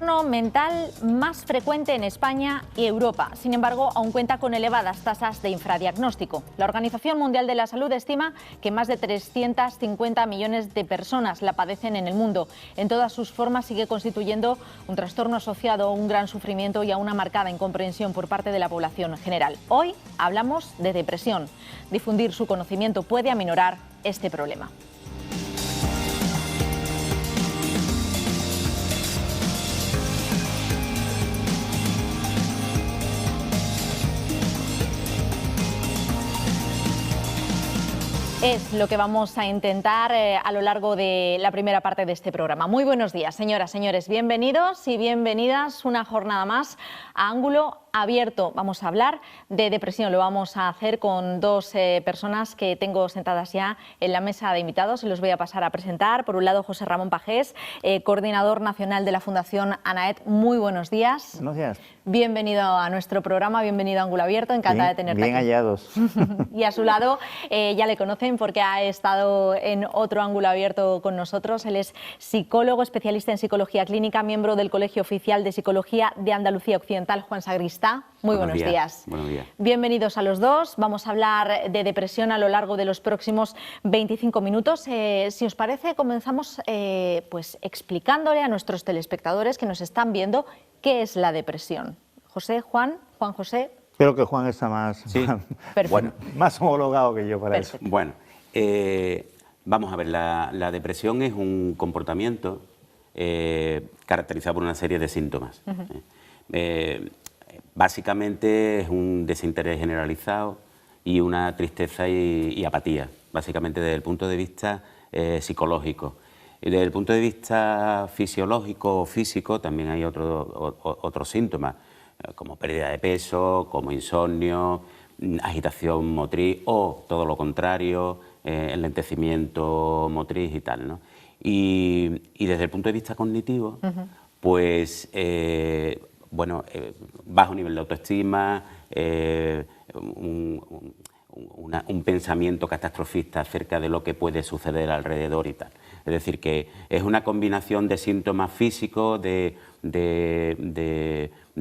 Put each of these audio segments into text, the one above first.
trastorno mental más frecuente en España y Europa. Sin embargo, aún cuenta con elevadas tasas de infradiagnóstico. La Organización Mundial de la Salud estima que más de 350 millones de personas la padecen en el mundo. En todas sus formas sigue constituyendo un trastorno asociado a un gran sufrimiento y a una marcada incomprensión por parte de la población en general. Hoy hablamos de depresión. Difundir su conocimiento puede aminorar este problema. Es lo que vamos a intentar a lo largo de la primera parte de este programa. Muy buenos días, señoras, señores. Bienvenidos y bienvenidas una jornada más a Ángulo Abierto. Vamos a hablar de depresión. Lo vamos a hacer con dos personas que tengo sentadas ya en la mesa de invitados y los voy a pasar a presentar. Por un lado, José Ramón Pagés, coordinador nacional de la Fundación ANAED. Muy buenos días. Buenos días. Bienvenido a nuestro programa, bienvenido a Ángulo Abierto. Encantada de tenerte bien aquí. Bien hallados. Y a su lado ya le conocen porque ha estado en otro Ángulo Abierto con nosotros. Él es psicólogo, especialista en psicología clínica, miembro del Colegio Oficial de Psicología de Andalucía Occidental, Juan Sagristá. Muy buenos días. Buenos días. Bienvenidos a los dos. Vamos a hablar de depresión a lo largo de los próximos 25 minutos. Si os parece, comenzamos pues explicándole a nuestros telespectadores que nos están viendo qué es la depresión. José, Juan José. Creo que Juan está más, más homologado que yo para eso. Bueno, vamos a ver, la depresión es un comportamiento caracterizado por una serie de síntomas. Básicamente es un desinterés generalizado y una tristeza y apatía, básicamente desde el punto de vista psicológico. Y desde el punto de vista fisiológico o físico también hay otros síntomas, como pérdida de peso, como insomnio, agitación motriz o todo lo contrario, enlentecimiento motriz y tal, ¿no? Y desde el punto de vista cognitivo, pues, bajo nivel de autoestima, un pensamiento catastrofista acerca de lo que puede suceder alrededor y tal. Es decir, que es una combinación de síntomas físicos, de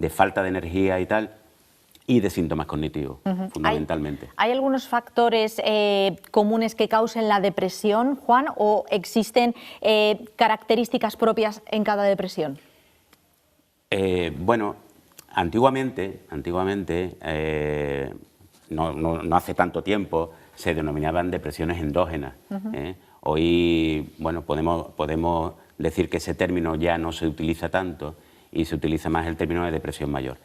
falta de energía y tal, y de síntomas cognitivos, fundamentalmente. ¿Hay algunos factores comunes que causen la depresión, Juan, o existen características propias en cada depresión? Bueno, antiguamente, no hace tanto tiempo, se denominaban depresiones endógenas. Hoy, bueno, podemos decir que ese término ya no se utiliza tanto y se utiliza más el término de depresión mayor.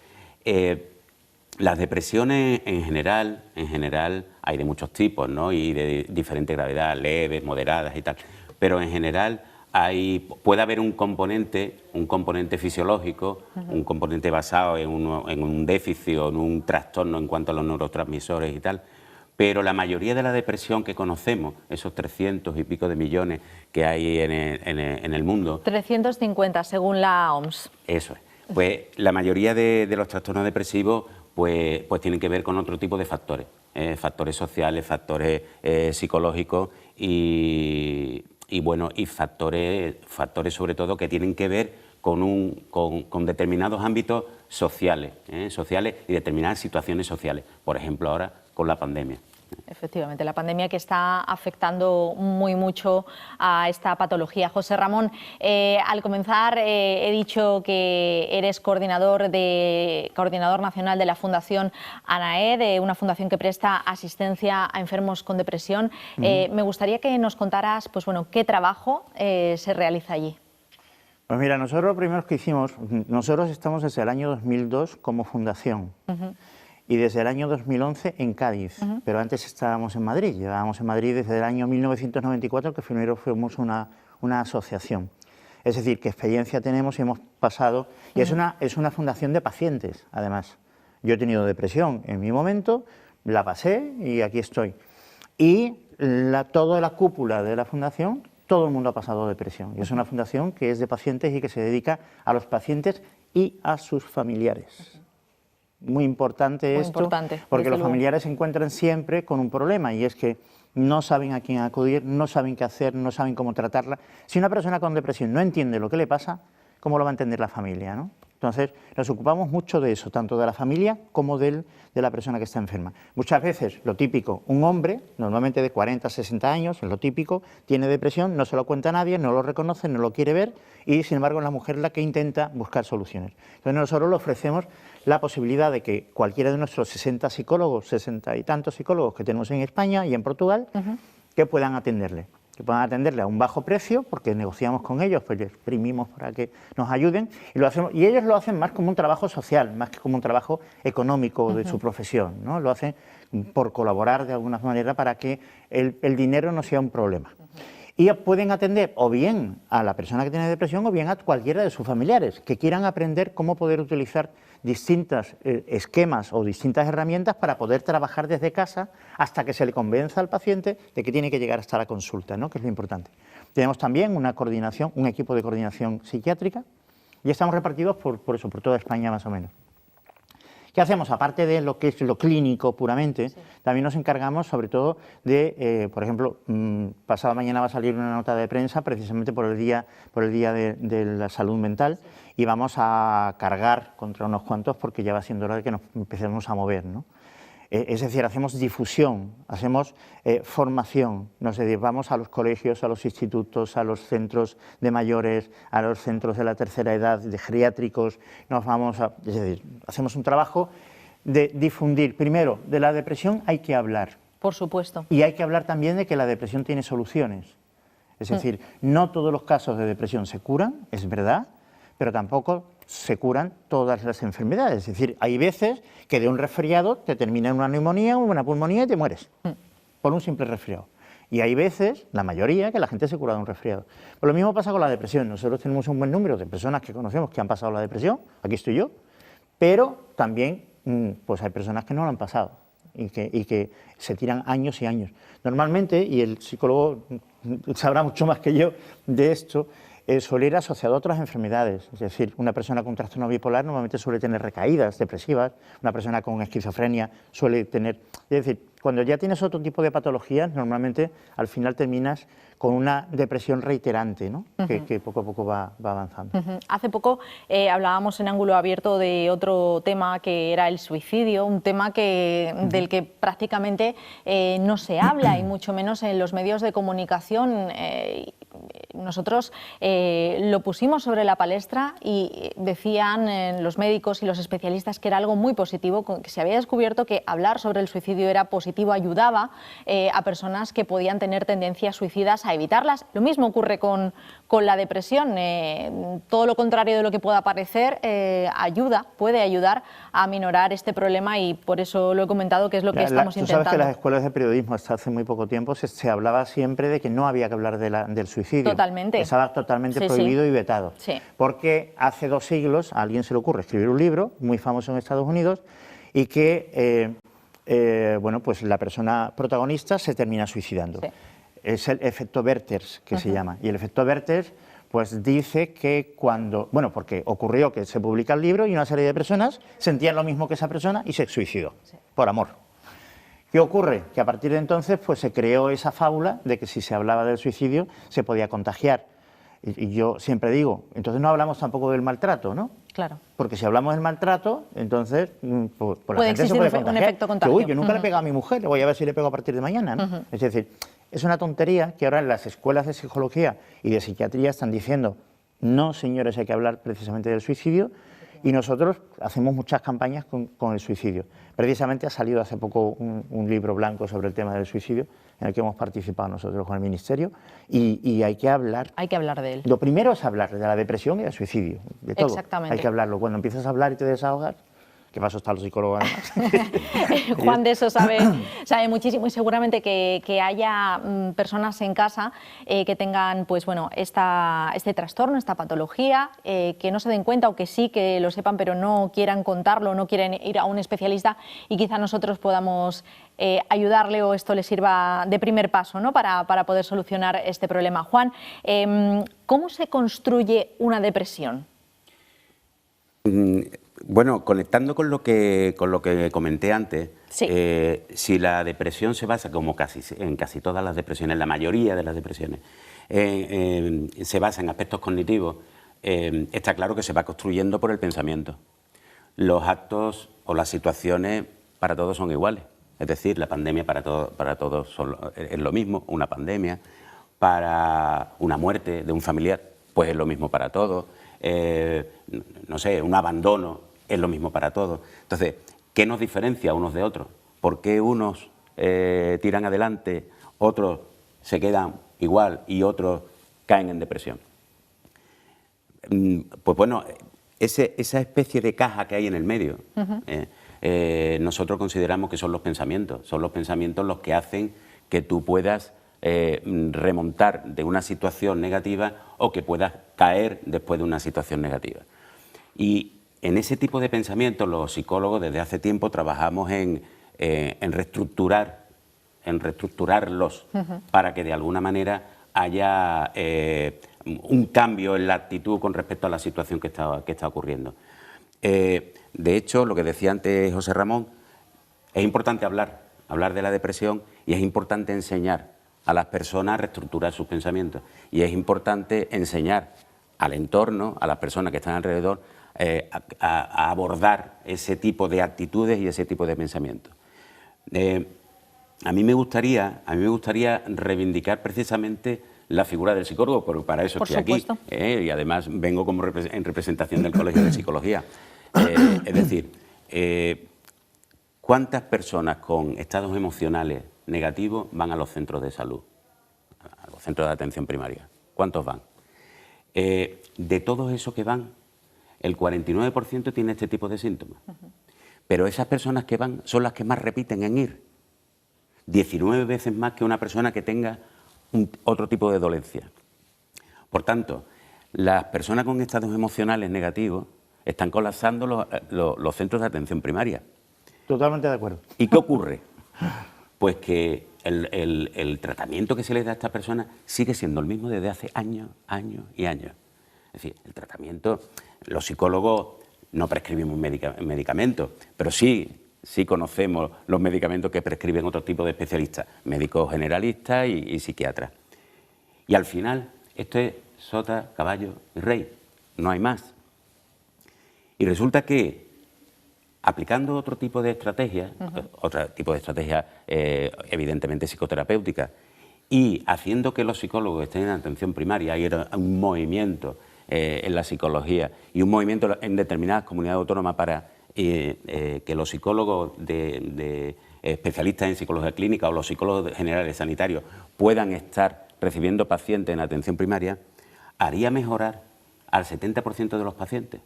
Las depresiones en general hay de muchos tipos, ¿no? Y de diferente gravedad, leves, moderadas y tal, pero en general puede haber un componente fisiológico, un componente basado en un déficit o en un trastorno en cuanto a los neurotransmisores y tal, pero la mayoría de la depresión que conocemos, esos 300 y pico de millones que hay en el mundo... 350 según la OMS. Eso es. Pues la mayoría de los trastornos depresivos pues tienen que ver con otro tipo de factores, factores sociales, factores psicológicos y factores sobre todo que tienen que ver con determinados ámbitos sociales y determinadas situaciones sociales, por ejemplo ahora con la pandemia. Efectivamente, la pandemia que está afectando muy mucho a esta patología. José Ramón, al comenzar he dicho que eres coordinador nacional de la Fundación ANAED, una fundación que presta asistencia a enfermos con depresión. Me gustaría que nos contaras, pues bueno, qué trabajo se realiza allí. Pues mira, nosotros lo primero que hicimos, nosotros estamos desde el año 2002 como fundación. Y desde el año 2011 en Cádiz, pero antes estábamos en Madrid, llevábamos en Madrid desde el año 1994, que primero fuimos una asociación. Es decir, que experiencia tenemos y hemos pasado, y es una fundación de pacientes, además. Yo he tenido depresión en mi momento, la pasé y aquí estoy. Y toda la cúpula de la fundación, todo el mundo ha pasado depresión. Y es una fundación que es de pacientes y que se dedica a los pacientes y a sus familiares. Muy importante esto, porque los familiares se encuentran siempre con un problema y es que no saben a quién acudir, no saben qué hacer, no saben cómo tratarla. Si una persona con depresión no entiende lo que le pasa, cómo lo va a entender la familia, ¿no? Entonces, nos ocupamos mucho de eso, tanto de la familia como de la persona que está enferma. Muchas veces, lo típico, un hombre, normalmente de 40 a 60 años, es lo típico, tiene depresión, no se lo cuenta a nadie, no lo reconoce, no lo quiere ver y, sin embargo, la mujer es la que intenta buscar soluciones. Entonces, nosotros le ofrecemos la posibilidad de que cualquiera de nuestros 60 psicólogos, 60 y tantos psicólogos que tenemos en España y en Portugal, que puedan atenderle. Que puedan atenderle a un bajo precio, porque negociamos con ellos, pues les exprimimos para que nos ayuden, y lo hacemos, y ellos lo hacen más como un trabajo social, más que como un trabajo económico de su profesión, ¿no? Lo hacen por colaborar de alguna manera para que el dinero no sea un problema. Y pueden atender o bien a la persona que tiene depresión o bien a cualquiera de sus familiares que quieran aprender cómo poder utilizar distintos esquemas o distintas herramientas para poder trabajar desde casa hasta que se le convenza al paciente de que tiene que llegar hasta la consulta, ¿no? Que es lo importante. Tenemos también una coordinación, un equipo de coordinación psiquiátrica y estamos repartidos por toda España más o menos. ¿Qué hacemos? Aparte de lo que es lo clínico puramente, también nos encargamos sobre todo de, por ejemplo, pasado mañana va a salir una nota de prensa precisamente por el día de la salud mental y vamos a cargar contra unos cuantos porque ya va siendo hora de que nos empecemos a mover, ¿no? Es decir, hacemos difusión, hacemos formación, nos vamos a los colegios, a los institutos, a los centros de mayores, a los centros de la tercera edad, de geriátricos, es decir, hacemos un trabajo de difundir. Primero, de la depresión hay que hablar. Por supuesto. Y hay que hablar también de que la depresión tiene soluciones. Es decir, no todos los casos de depresión se curan, es verdad, pero tampoco se curan todas las enfermedades. Es decir, hay veces que de un resfriado te termina en una neumonía o una pulmonía y te mueres por un simple resfriado. Y hay veces, la mayoría, que la gente se cura de un resfriado. Pues lo mismo pasa con la depresión. Nosotros tenemos un buen número de personas que conocemos que han pasado la depresión, aquí estoy yo, pero también pues hay personas que no lo han pasado y que se tiran años y años. Normalmente, y el psicólogo sabrá mucho más que yo de esto, suele ir asociado a otras enfermedades. Es decir, una persona con trastorno bipolar normalmente suele tener recaídas depresivas, una persona con esquizofrenia suele tener... Es decir, cuando ya tienes otro tipo de patologías, normalmente al final terminas con una depresión reiterante, ¿no? Que poco a poco va avanzando. Hace poco hablábamos en Ángulo Abierto de otro tema que era el suicidio, un tema del que prácticamente no se habla y mucho menos en los medios de comunicación. Nosotros lo pusimos sobre la palestra y decían los médicos y los especialistas que era algo muy positivo, que se había descubierto que hablar sobre el suicidio era positivo, ayudaba a personas que podían tener tendencias suicidas a evitarlas. Lo mismo ocurre con la depresión, todo lo contrario de lo que pueda parecer, puede ayudar a aminorar este problema y por eso lo he comentado que es lo que estamos intentando. Tú sabes que en las escuelas de periodismo hasta hace muy poco tiempo se hablaba siempre de que no había que hablar del suicidio. Totalmente. Estaba totalmente prohibido y vetado. Sí. Porque hace 2 siglos a alguien se le ocurre escribir un libro muy famoso en Estados Unidos y que bueno, pues la persona protagonista se termina suicidando. Sí. Es el efecto Werther, que se llama. Y el efecto Werther pues dice que porque ocurrió que se publica el libro y una serie de personas sentían lo mismo que esa persona y se suicidó, por amor. ¿Qué ocurre? Que a partir de entonces pues se creó esa fábula de que si se hablaba del suicidio se podía contagiar. Y yo siempre digo, entonces no hablamos tampoco del maltrato, ¿no? Claro. Porque si hablamos del maltrato, entonces pues puede existir un efecto contagio. Yo nunca le he pegado a mi mujer, le voy a ver si le pego a partir de mañana, ¿no? Es decir, es una tontería que ahora en las escuelas de psicología y de psiquiatría están diciendo, no señores, hay que hablar precisamente del suicidio, y nosotros hacemos muchas campañas con el suicidio. Precisamente ha salido hace poco un libro blanco sobre el tema del suicidio, en el que hemos participado nosotros con el Ministerio, y hay que hablar. Hay que hablar de él. Lo primero es hablar de la depresión y del suicidio, de todo. Exactamente. Hay que hablarlo. Cuando empiezas a hablar y te desahogas, que paso están los psicólogos además. Juan de eso sabe muchísimo y seguramente que haya personas en casa que tengan pues bueno este trastorno, esta patología, que no se den cuenta o que sí que lo sepan pero no quieran contarlo, no quieren ir a un especialista y quizá nosotros podamos ayudarle o esto le sirva de primer paso, ¿no? para poder solucionar este problema. Juan, ¿cómo se construye una depresión? Bueno, conectando con lo que comenté antes, sí. Si la depresión se basa, como en casi todas las depresiones, la mayoría de las depresiones, se basa en aspectos cognitivos, está claro que se va construyendo por el pensamiento. Los actos o las situaciones para todos son iguales. Es decir, la pandemia para todos es lo mismo, una pandemia. Para una muerte de un familiar, pues es lo mismo para todos. No sé, un abandono es lo mismo para todos. Entonces, ¿qué nos diferencia unos de otros? ¿Por qué unos tiran adelante, otros se quedan igual y otros caen en depresión? Pues bueno, esa especie de caja que hay en el medio, nosotros consideramos que son los pensamientos los que hacen que tú puedas remontar de una situación negativa o que puedas caer después de una situación negativa. Y en ese tipo de pensamientos los psicólogos desde hace tiempo trabajamos en reestructurarlos para que de alguna manera haya un cambio en la actitud con respecto a la situación que está ocurriendo. De hecho, lo que decía antes José Ramón, es importante hablar de la depresión y es importante enseñar a las personas a reestructurar sus pensamientos. Y es importante enseñar al entorno, a las personas que están alrededor, a abordar ese tipo de actitudes y ese tipo de pensamientos. A mí me gustaría reivindicar precisamente la figura del psicólogo, porque para eso estoy aquí. Y además vengo como en representación del Colegio de Psicología. Es decir, ¿cuántas personas con estados emocionales negativos van a los centros de salud, a los centros de atención primaria? ¿Cuántos van? De todos esos que van, el 49% tiene este tipo de síntomas. Pero esas personas que van son las que más repiten en ir. 19 veces más que una persona que tenga otro tipo de dolencia. Por tanto, las personas con estados emocionales negativos están colapsando los centros de atención primaria. Totalmente de acuerdo. ¿Y qué ocurre? Pues que el tratamiento que se les da a estas personas sigue siendo el mismo desde hace años y años. Es decir, el tratamiento, los psicólogos no prescribimos medicamentos, pero sí conocemos los medicamentos que prescriben otro tipo de especialistas, médicos generalistas y psiquiatras. Y al final, esto es sota, caballo y rey, no hay más. Y resulta que, aplicando otro tipo de estrategias, evidentemente psicoterapéuticas, y haciendo que los psicólogos estén en atención primaria, hay un movimiento en la psicología y un movimiento en determinadas comunidades autónomas para que los psicólogos especialistas en psicología clínica o los psicólogos generales sanitarios puedan estar recibiendo pacientes en atención primaria, haría mejorar al 70% de los pacientes.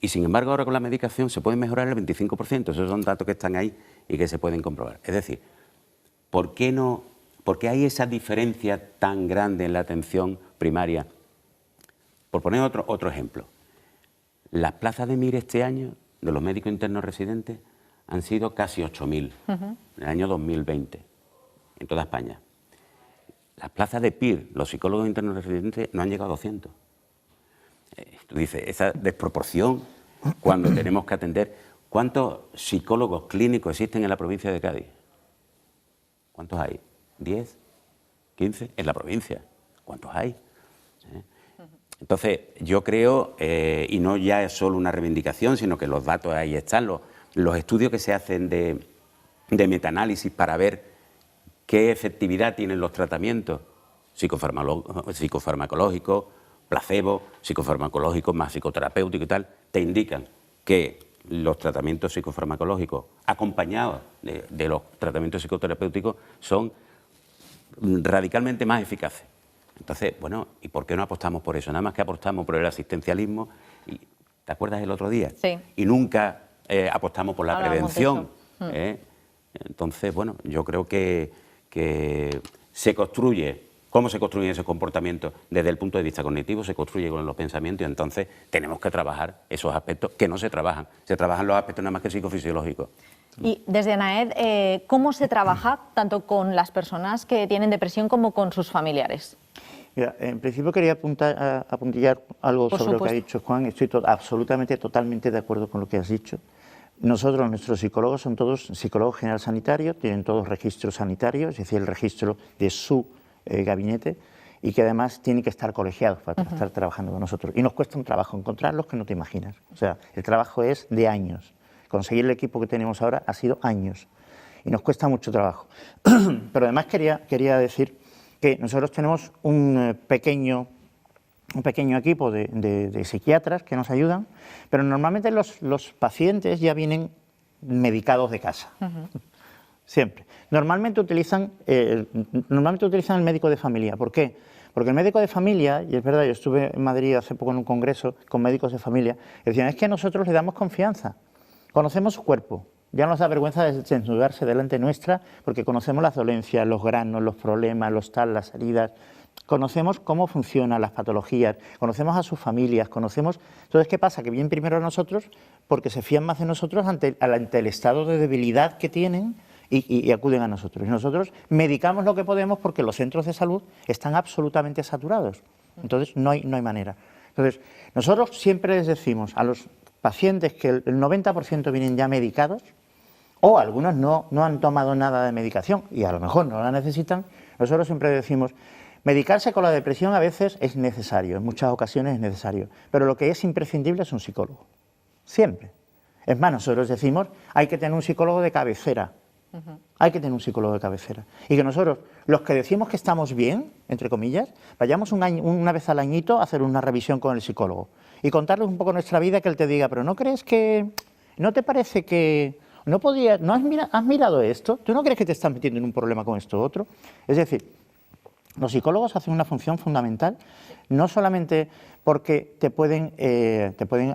Y sin embargo, ahora con la medicación se puede mejorar el 25%. Esos son datos que están ahí y que se pueden comprobar. Es decir, ¿por qué hay esa diferencia tan grande en la atención primaria? Por poner otro ejemplo, las plazas de MIR este año de los médicos internos residentes han sido casi 8.000 en el año 2020 en toda España. Las plazas de PIR, los psicólogos internos residentes, no han llegado a 200. Tú dices, esa desproporción cuando tenemos que atender. ¿Cuántos psicólogos clínicos existen en la provincia de Cádiz? ¿Cuántos hay? ¿10? ¿15? En la provincia. ¿Cuántos hay? Entonces, yo creo, y no ya es solo una reivindicación, sino que los datos ahí están, los estudios que se hacen de metaanálisis para ver qué efectividad tienen los tratamientos psicofarmacológicos, placebo, psicofarmacológicos más psicoterapéuticos y tal, te indican que los tratamientos psicofarmacológicos acompañados de los tratamientos psicoterapéuticos son radicalmente más eficaces. Entonces, bueno, ¿y por qué no apostamos por eso? Nada más que apostamos por el asistencialismo, y, ¿te acuerdas el otro día? Sí. Y nunca apostamos por la prevención. Entonces, bueno, yo creo que se construye, ¿cómo se construyen esos comportamientos? Desde el punto de vista cognitivo, se construye con los pensamientos, y entonces tenemos que trabajar esos aspectos que no se trabajan. Se trabajan los aspectos nada más que psicofisiológicos. Y desde ANAED, ¿cómo se trabaja tanto con las personas que tienen depresión como con sus familiares? Mira, en principio quería apuntillar algo sobre lo que ha dicho Juan. Estoy absolutamente, totalmente de acuerdo con lo que has dicho. Nosotros, nuestros psicólogos, son todos psicólogos general sanitarios, tienen todos registros sanitarios, es decir, el registro de su gabinete, y que además tienen que estar colegiados para estar trabajando con nosotros. Y nos cuesta un trabajo encontrarlos que no te imaginas. O sea, el trabajo es de años. Conseguir el equipo que tenemos ahora ha sido años y nos cuesta mucho trabajo. Pero además quería decir que nosotros tenemos un pequeño equipo de psiquiatras que nos ayudan, pero normalmente los pacientes ya vienen medicados de casa. Siempre. Normalmente utilizan el médico de familia. ¿Por qué? Porque el médico de familia, y es verdad, yo estuve en Madrid hace poco en un congreso con médicos de familia, decían, es que nosotros le damos confianza, conocemos su cuerpo, ya nos da vergüenza desnudarse delante nuestra porque conocemos las dolencias, los granos, los problemas, las heridas, conocemos cómo funcionan las patologías, conocemos a sus familias, conocemos... Entonces, ¿qué pasa? Que vienen primero a nosotros porque se fían más de nosotros ante el estado de debilidad que tienen y acuden a nosotros. Y nosotros medicamos lo que podemos porque los centros de salud están absolutamente saturados. Entonces, no hay manera. Entonces, nosotros siempre les decimos a los pacientes que el 90% vienen ya medicados, o algunos no han tomado nada de medicación y a lo mejor no la necesitan. Nosotros siempre decimos, medicarse con la depresión a veces es necesario, en muchas ocasiones es necesario, pero lo que es imprescindible es un psicólogo, siempre. Es más, nosotros decimos, hay que tener un psicólogo de cabecera, hay que tener un psicólogo de cabecera. Y que nosotros, los que decimos que estamos bien, entre comillas, vayamos una vez al añito a hacer una revisión con el psicólogo y contarles un poco nuestra vida, que él te diga, pero ¿no crees que, no te parece que... ¿Has mirado esto? ¿Tú no crees que te estás metiendo en un problema con esto otro? Es decir, los psicólogos hacen una función fundamental, no solamente porque te pueden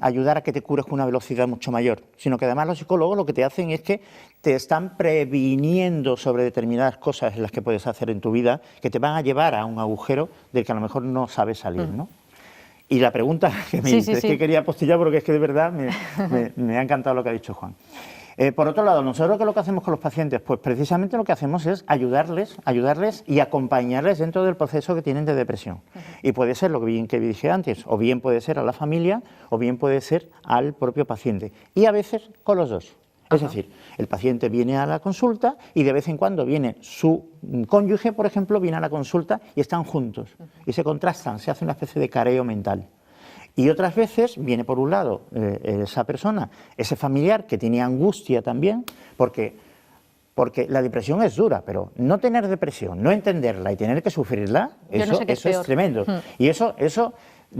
ayudar a que te cures con una velocidad mucho mayor, sino que además los psicólogos lo que te hacen es que te están previniendo sobre determinadas cosas en las que puedes hacer en tu vida, que te van a llevar a un agujero del que a lo mejor no sabes salir, ¿no? Y la pregunta que me hice, es que quería apostillar porque es que de verdad me ha encantado lo que ha dicho Juan. Por otro lado, nosotros ¿qué es lo que hacemos con los pacientes? Pues precisamente lo que hacemos es ayudarles y acompañarles dentro del proceso que tienen de depresión. Y puede ser lo que dije antes, o bien puede ser a la familia, o bien puede ser al propio paciente. Y a veces con los dos. Es decir, el paciente viene a la consulta y de vez en cuando viene su cónyuge, por ejemplo, viene a la consulta y están juntos. Y se contrastan, se hace una especie de careo mental. Y otras veces viene por un lado esa persona, ese familiar que tiene angustia también, porque la depresión es dura, pero no tener depresión, no entenderla y tener que sufrirla, eso es tremendo. Y eso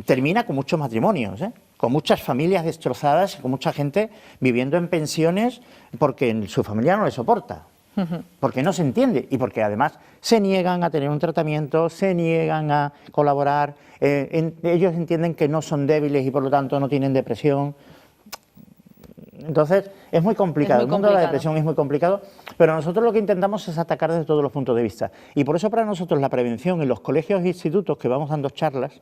termina con muchos matrimonios, con muchas familias destrozadas, con mucha gente viviendo en pensiones porque su familia no le soporta. Porque no se entiende y porque además se niegan a tener un tratamiento, se niegan a colaborar, ellos entienden que no son débiles y por lo tanto no tienen depresión. Entonces es muy complicado, el mundo de la depresión es muy complicado, pero nosotros lo que intentamos es atacar desde todos los puntos de vista. Y por eso para nosotros la prevención en los colegios e institutos que vamos dando charlas,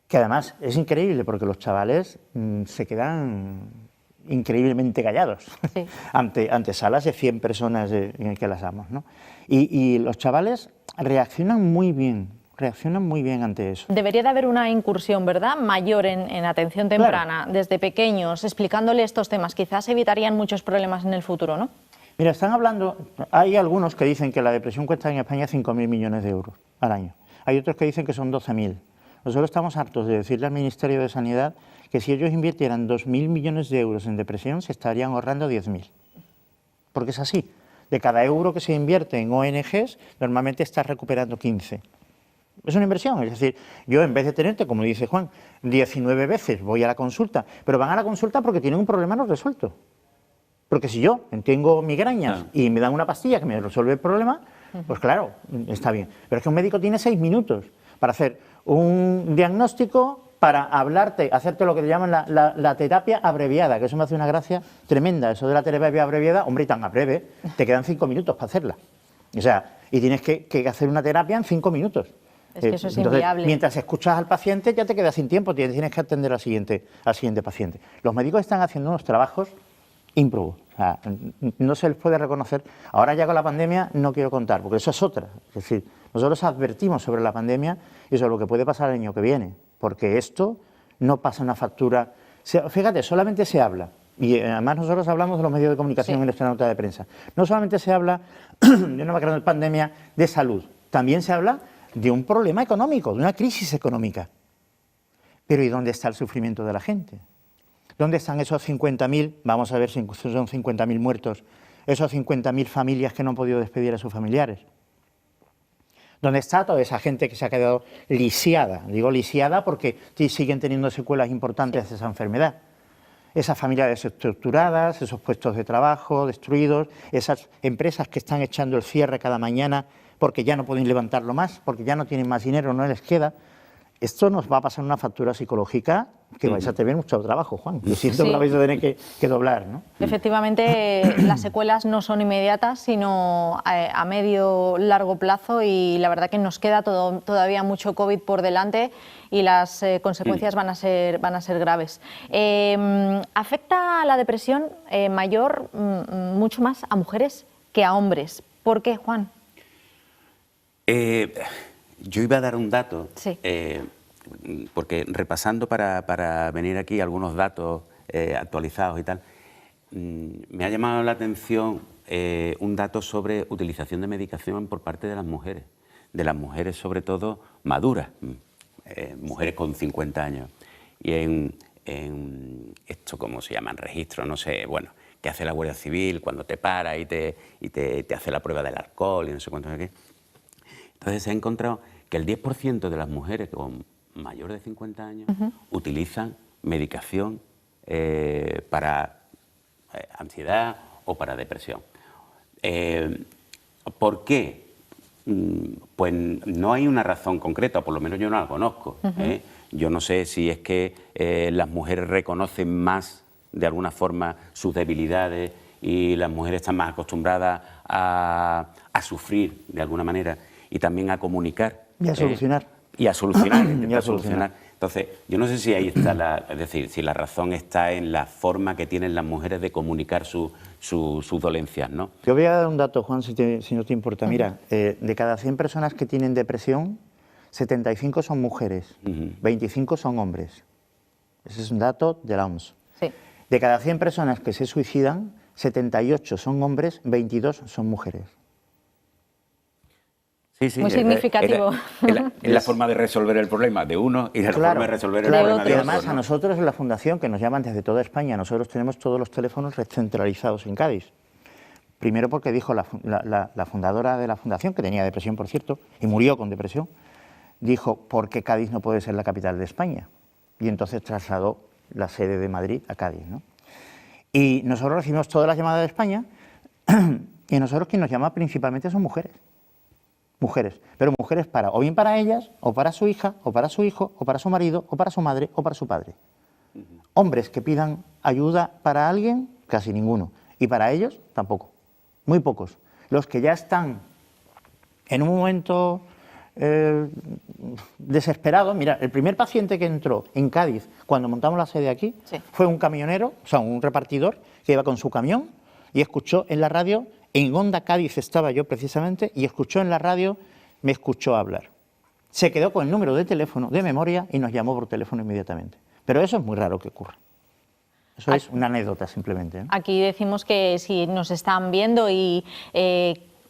que además es increíble porque los chavales se quedan increíblemente callados ante salas de 100 personas que las damos, ¿no? Y los chavales reaccionan muy bien ante eso. Debería de haber una incursión, ¿verdad?, mayor en atención temprana, desde pequeños, explicándole estos temas. Quizás evitarían muchos problemas en el futuro, ¿no? Mira, están hablando, hay algunos que dicen que la depresión cuesta en España 5.000 millones de euros al año. Hay otros que dicen que son 12.000. Nosotros estamos hartos de decirle al Ministerio de Sanidad que si ellos invirtieran 2.000 millones de euros en depresión, se estarían ahorrando 10.000. Porque es así. De cada euro que se invierte en ONGs, normalmente estás recuperando 15. Es una inversión. Es decir, yo en vez de tenerte, como dice Juan, 19 veces voy a la consulta, pero van a la consulta porque tienen un problema no resuelto. Porque si yo tengo migrañas y me dan una pastilla que me resuelve el problema, pues claro, está bien. Pero es que un médico tiene 6 minutos para hacer un diagnóstico, para hablarte, hacerte lo que le llaman la terapia abreviada, que eso me hace una gracia tremenda, eso de la terapia abreviada, hombre, y tan breve, te quedan 5 minutos para hacerla. O sea, y tienes que hacer una terapia en 5 minutos. Es que eso es entonces, inviable. mientras escuchas al paciente ya te quedas sin tiempo, tienes que atender al siguiente paciente. Los médicos están haciendo unos trabajos ímprobos, o sea, no se les puede reconocer. Ahora ya con la pandemia no quiero contar, porque eso es otra. Es decir, nosotros advertimos sobre la pandemia y sobre lo que puede pasar el año que viene, porque esto no pasa una factura. Fíjate, solamente se habla, y además nosotros hablamos de los medios de comunicación en nuestra nota de prensa, no solamente se habla de una pandemia de salud, también se habla de un problema económico, de una crisis económica. Pero ¿y dónde está el sufrimiento de la gente? ¿Dónde están esos 50.000, vamos a ver si son 50.000 muertos, esos 50.000 familias que no han podido despedir a sus familiares? ¿Dónde está toda esa gente que se ha quedado lisiada? Digo lisiada porque siguen teniendo secuelas importantes de esa enfermedad. Esas familias desestructuradas, esos puestos de trabajo destruidos, esas empresas que están echando el cierre cada mañana porque ya no pueden levantarlo más, porque ya no tienen más dinero, no les queda. Esto nos va a pasar una factura psicológica que vais a tener mucho trabajo, Juan. Yo siento que lo vais a tener que doblar, ¿no? Efectivamente, las secuelas no son inmediatas, sino a medio, largo plazo, y la verdad que nos queda todavía mucho COVID por delante y las consecuencias van a ser graves. ¿Afecta la depresión mayor mucho más a mujeres que a hombres? ¿Por qué, Juan? Yo iba a dar un dato, sí. Porque repasando para venir aquí algunos datos actualizados y tal, me ha llamado la atención un dato sobre utilización de medicación por parte de las mujeres sobre todo maduras, mujeres con 50 años. Y en esto, ¿cómo se llaman? Registro, no sé, bueno, que hace la Guardia Civil cuando te para y te hace la prueba del alcohol y no sé cuánto de qué. Entonces se ha encontrado que el 10% de las mujeres con mayor de 50 años utilizan medicación para ansiedad o para depresión. ¿Por qué? Pues no hay una razón concreta, por lo menos yo no la conozco. Yo no sé si es que las mujeres reconocen más de alguna forma sus debilidades y las mujeres están más acostumbradas a sufrir de alguna manera y también a comunicar. Y a solucionar. Y a solucionar. Entonces, yo no sé si ahí está es decir, si la razón está en la forma que tienen las mujeres de comunicar sus dolencias, ¿no? Yo voy a dar un dato, Juan, si no te importa. Mira, de cada 100 personas que tienen depresión, 75 son mujeres, 25 son hombres. Ese es un dato de la OMS. Sí. De cada 100 personas que se suicidan, 78 son hombres, 22 son mujeres. Sí, muy significativo. Es la forma de resolver el problema de uno y la forma de resolver el problema de otro. Y además, ¿no? a nosotros en la Fundación, que nos llaman desde toda España, nosotros tenemos todos los teléfonos recentralizados en Cádiz. Primero porque dijo la fundadora de la Fundación, que tenía depresión, por cierto, y murió con depresión, dijo, ¿por qué Cádiz no puede ser la capital de España? Y entonces trasladó la sede de Madrid a Cádiz, ¿no? Y nosotros recibimos todas las llamadas de España y nosotros quien nos llama principalmente son mujeres. Mujeres, pero mujeres o bien para ellas, o para su hija, o para su hijo, o para su marido, o para su madre, o para su padre. Hombres que pidan ayuda para alguien, casi ninguno. Y para ellos, tampoco. Muy pocos. Los que ya están en un momento desesperado. Mira, el primer paciente que entró en Cádiz, cuando montamos la sede aquí, fue un camionero, o sea, un repartidor, que iba con su camión y escuchó en la radio. En Onda Cádiz estaba yo precisamente y escuchó en la radio, me escuchó hablar. Se quedó con el número de teléfono de memoria y nos llamó por teléfono inmediatamente. Pero eso es muy raro que ocurra. Eso es una anécdota simplemente, ¿no? Aquí decimos que si nos están viendo y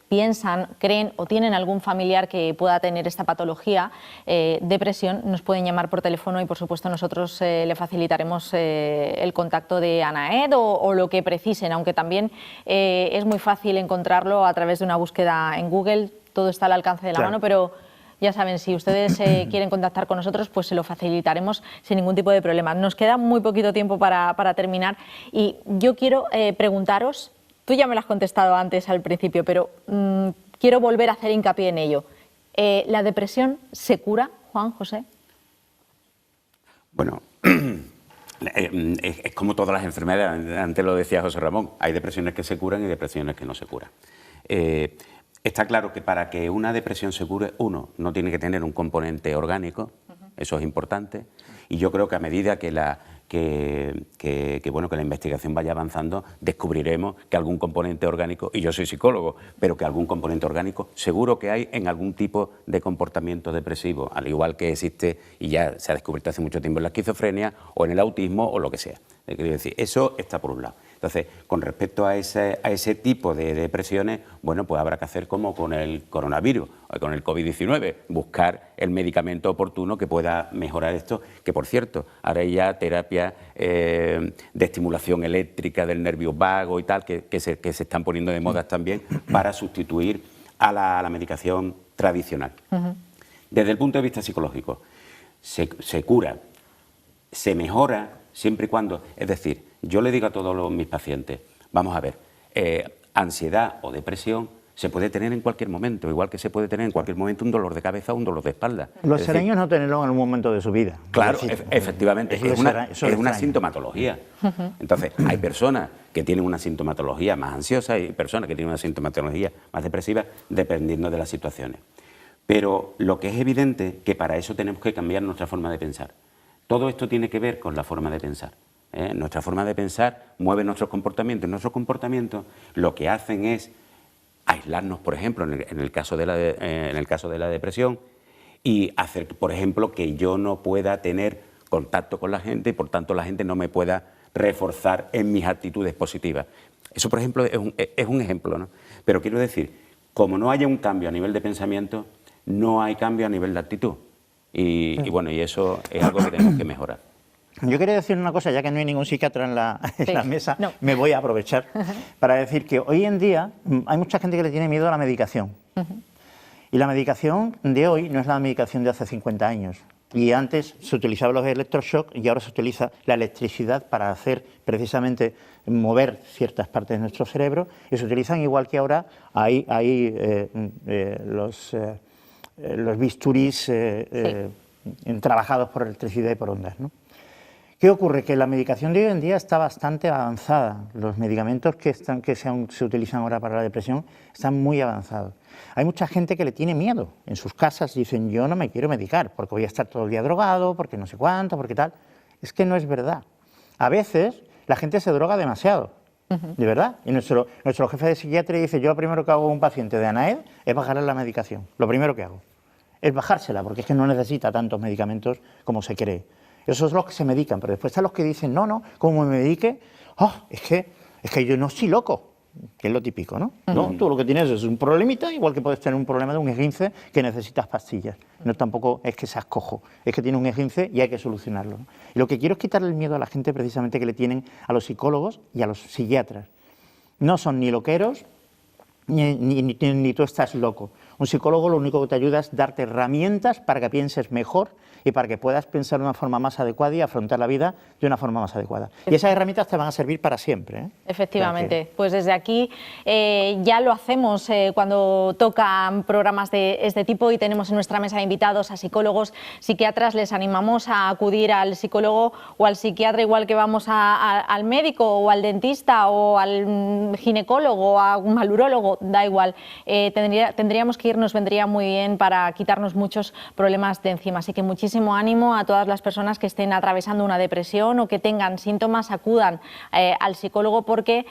piensan, creen o tienen algún familiar que pueda tener esta patología, depresión, nos pueden llamar por teléfono y por supuesto nosotros le facilitaremos el contacto de Anaed o lo que precisen, aunque también es muy fácil encontrarlo a través de una búsqueda en Google, todo está al alcance de la mano, pero ya saben, si ustedes quieren contactar con nosotros, pues se lo facilitaremos sin ningún tipo de problema. Nos queda muy poquito tiempo para terminar y yo quiero preguntaros. Tú ya me lo has contestado antes al principio, pero quiero volver a hacer hincapié en ello. ¿La depresión se cura, Juan José? Bueno, es como todas las enfermedades, antes lo decía José Ramón, hay depresiones que se curan y depresiones que no se curan. Está claro que para que una depresión se cure, uno, no tiene que tener un componente orgánico, eso es importante, y yo creo que a medida que la investigación vaya avanzando, descubriremos que algún componente orgánico, y yo soy psicólogo, pero que algún componente orgánico seguro que hay en algún tipo de comportamiento depresivo, al igual que existe, y ya se ha descubierto hace mucho tiempo, en la esquizofrenia o en el autismo o lo que sea. Quiero decir, eso está por un lado. Entonces, con respecto a ese tipo de depresiones, bueno, pues habrá que hacer como con el coronavirus o con el COVID-19, buscar el medicamento oportuno que pueda mejorar esto, que por cierto, ahora hay ya terapia de estimulación eléctrica del nervio vago y tal, que se están poniendo de moda también para sustituir a la medicación tradicional. Desde el punto de vista psicológico, se cura, se mejora siempre y cuando, es decir, yo le digo a todos mis pacientes, vamos a ver, ansiedad o depresión se puede tener en cualquier momento, igual que se puede tener en cualquier momento un dolor de cabeza o un dolor de espalda. Los extraños no tenerlo en algún momento de su vida. Claro, efectivamente, es una sintomatología. Entonces, hay personas que tienen una sintomatología más ansiosa y personas que tienen una sintomatología más depresiva, dependiendo de las situaciones. Pero lo que es evidente que para eso tenemos que cambiar nuestra forma de pensar. Todo esto tiene que ver con la forma de pensar. Nuestra forma de pensar mueve nuestros comportamientos. Nuestros comportamientos lo que hacen es aislarnos, por ejemplo, en el caso de la depresión, y hacer, por ejemplo, que yo no pueda tener contacto con la gente y, por tanto, la gente no me pueda reforzar en mis actitudes positivas. Eso, por ejemplo, es un ejemplo, ¿no? Pero quiero decir, como no haya un cambio a nivel de pensamiento, no hay cambio a nivel de actitud. Y bueno, y eso es algo que tenemos que mejorar. Yo quería decir una cosa, ya que no hay ningún psiquiatra en la mesa, me voy a aprovechar para decir que hoy en día hay mucha gente que le tiene miedo a la medicación. Y la medicación de hoy no es la medicación de hace 50 años. Y antes se utilizaban los electroshocks y ahora se utiliza la electricidad para hacer precisamente mover ciertas partes de nuestro cerebro, y se utilizan igual que ahora hay los bisturís trabajados por electricidad y por ondas, ¿no? ¿Qué ocurre? Que la medicación de hoy en día está bastante avanzada. Los medicamentos que se utilizan ahora para la depresión están muy avanzados. Hay mucha gente que le tiene miedo. En sus casas dicen, yo no me quiero medicar porque voy a estar todo el día drogado, porque no sé cuánto, porque tal. Es que no es verdad. A veces la gente se droga demasiado, de verdad. Y nuestro jefe de psiquiatría dice, yo lo primero que hago con un paciente de ANAED es bajarle la medicación. Lo primero que hago es bajársela, porque es que no necesita tantos medicamentos como se cree. Esos son los que se medican, pero después están los que dicen, no, como me medique, es que yo no estoy loco, que es lo típico, ¿no? No, tú lo que tienes es un problemita, igual que puedes tener un problema de un esguince que necesitas pastillas. No tampoco es que seas cojo, es que tiene un esguince y hay que solucionarlo, ¿no? Y lo que quiero es quitarle el miedo a la gente precisamente que le tienen a los psicólogos y a los psiquiatras. No son ni loqueros, ni tú estás loco. Un psicólogo lo único que te ayuda es darte herramientas para que pienses mejor y para que puedas pensar de una forma más adecuada y afrontar la vida de una forma más adecuada. Y esas herramientas te van a servir para siempre, ¿eh? Efectivamente. Pues desde aquí ya lo hacemos cuando tocan programas de este tipo y tenemos en nuestra mesa de invitados a psicólogos, psiquiatras. Les animamos a acudir al psicólogo o al psiquiatra, igual que vamos al médico o al dentista o al ginecólogo o a un urólogo, da igual. Tendríamos que ir, nos vendría muy bien para quitarnos muchos problemas de encima. Así que muchísimo ánimo a todas las personas que estén atravesando una depresión o que tengan síntomas, acudan al psicólogo, porque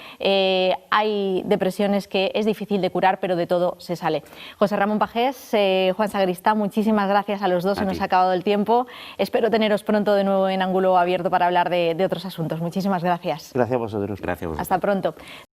hay depresiones que es difícil de curar, pero de todo se sale. José Ramón Pagés, Juan Sagristá, muchísimas gracias a los dos, se nos ha acabado el tiempo. Espero teneros pronto de nuevo en Ángulo Abierto para hablar de otros asuntos. Muchísimas gracias. Gracias a vosotros. Gracias a vosotros. Hasta pronto.